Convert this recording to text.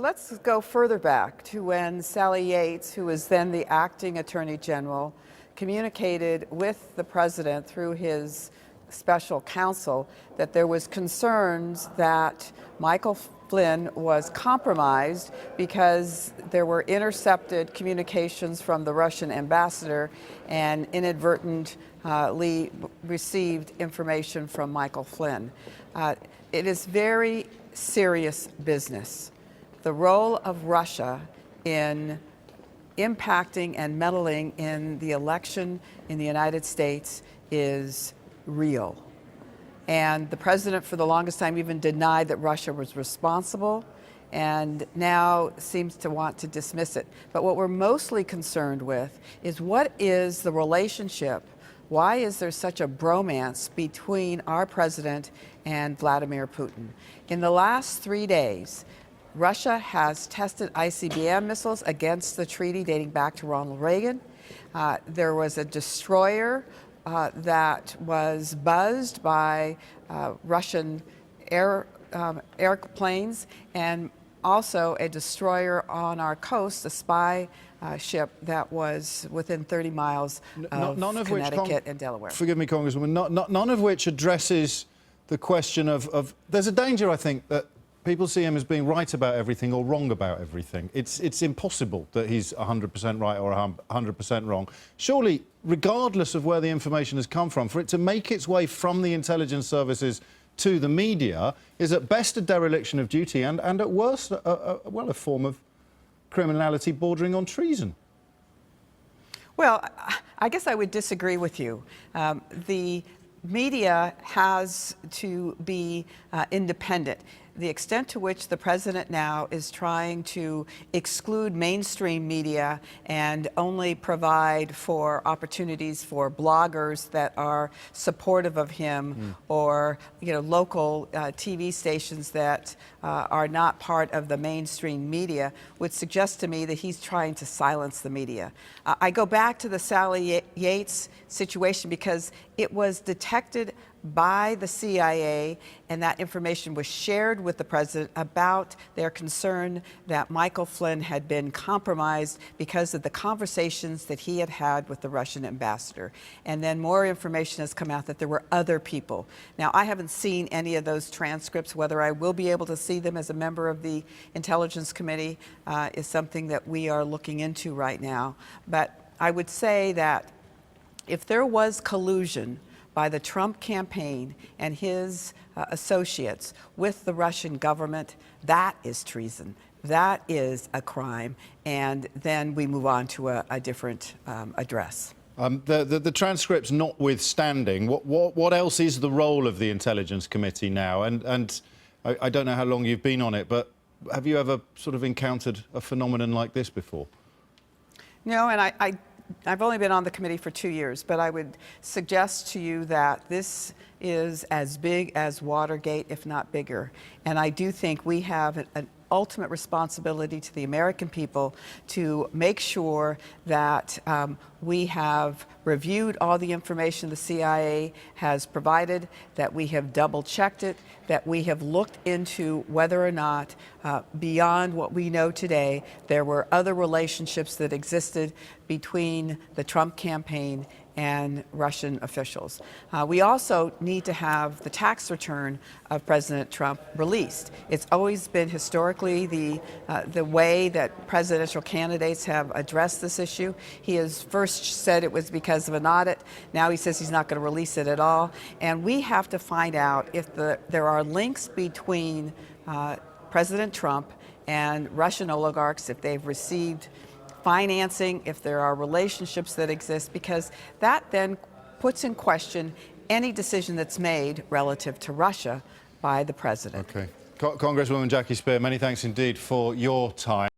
let's go further back to when Sally Yates, who was then the acting Attorney General, communicated with the President through his special counsel that there was concerns that Michael Flynn was compromised because there were intercepted communications from the Russian ambassador and inadvertently received information from Michael Flynn. It is very serious business. The role of Russia in impacting and meddling in the election in the United States is real. And the president for the longest time even denied that Russia was responsible and now seems to want to dismiss it. But what we're mostly concerned with is what is the relationship? Why is there such a bromance between our president and Vladimir Putin? In the last 3 days, Russia has tested ICBM missiles against the treaty dating back to Ronald Reagan. There was a destroyer that was buzzed by Russian airplanes, and also a destroyer on our coast, a spy ship that was within 30 miles of Connecticut and Delaware. Forgive me, Congresswoman, none of which addresses the question of there's a danger, I think, that people see him as being right about everything or wrong about everything. It's impossible that he's 100% right or 100% wrong. Surely, regardless of where the information has come from, for it to make its way from the intelligence services to the media is at best a dereliction of duty and at worst, a form of criminality bordering on treason. Well, I guess I would disagree with you. The media has to be independent. The extent to which the president now is trying to exclude mainstream media and only provide for opportunities for bloggers that are supportive of him or local TV stations that are not part of the mainstream media would suggest to me that he's trying to silence the media. I go back to the Sally Yates situation because it was detected by the CIA, and that information was shared with the president about their concern that Michael Flynn had been compromised because of the conversations that he had had with the Russian ambassador. And then more information has come out that there were other people. Now, I haven't seen any of those transcripts. Whether I will be able to see them as a member of the Intelligence Committee is something that we are looking into right now. But I would say that if there was collusion by the Trump campaign and his associates with the Russian government, that is treason. That is a crime. And then we move on to a different address. The transcripts notwithstanding, what else is the role of the Intelligence Committee now? And I don't know how long you've been on it, but have you ever sort of encountered a phenomenon like this before? No, and I've only been on the committee for 2 years, but I would suggest to you that this is as big as Watergate, if not bigger. And I do think we have an ultimate responsibility to the American people to make sure that we have reviewed all the information the CIA has provided, that we have double-checked it, that we have looked into whether or not, beyond what we know today, there were other relationships that existed between the Trump campaign and Russian officials. We also need to have the tax return of President Trump released. It's always been historically the way that presidential candidates have addressed this issue. He has first said it was because of an audit. Now he says he's not going to release it at all. And we have to find out if there are links between President Trump and Russian oligarchs, if they've received financing, if there are relationships that exist, because that then puts in question any decision that's made relative to Russia by the president. Okay. Congresswoman Jackie Speier, many thanks indeed for your time.